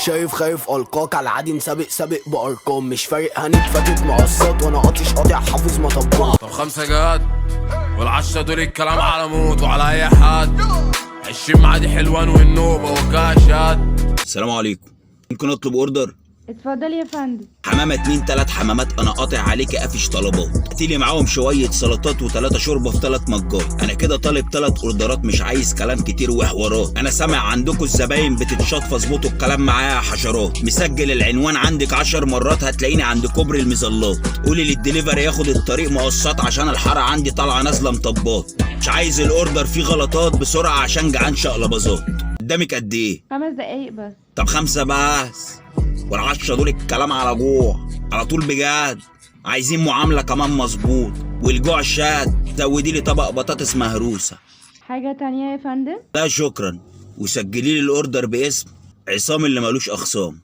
شايف خايف القاك على العادي مسابق سابق بارقام، مش فارق هنتفتت مقصات وانا قاطش قاطع حافظ مطبات. طب 5 جاد والعشرة دول الكلام على موت وعلى اي حد. 20 معادي حلوان والنوبة وكاشات. السلام عليكم، ممكن اطلب اوردر؟ اتفضل يا فندم. حمامة 2 3 حمامات، انا قاطع عليك قافش طلبات. هاتيلي معاهم شوية سلطات و3 شوربة في 3 مجات. انا كده طالب 3 اوردرات، مش عايز كلام كتير وحوارات. انا سامع عندكم الزباين بتتشاط، فاظبطوا الكلام معايا يا حشرات. مسجل العنوان عندك 10 مرات، هتلاقيني عند كوبري المظلات. قولي للدليفري ياخد الطريق مقصات، عشان الحارة عندي طالعة نازلة مطبات. مش عايز الاوردر فيه غلطات، بسرعة عشان جعان شقلباظات. قدامك قد ايه؟ 5 دقايق بس. طب 5 بس. والعشرة دول الكلام على جوع على طول بجد. عايزين معاملة كمان مظبوط، والجوع شاد. زودي لي طبق بطاطس مهروسة. حاجة تانية يا فندم؟ لا شكرا، وسجلي لي الاوردر باسم عصام اللي ملوش اخصام.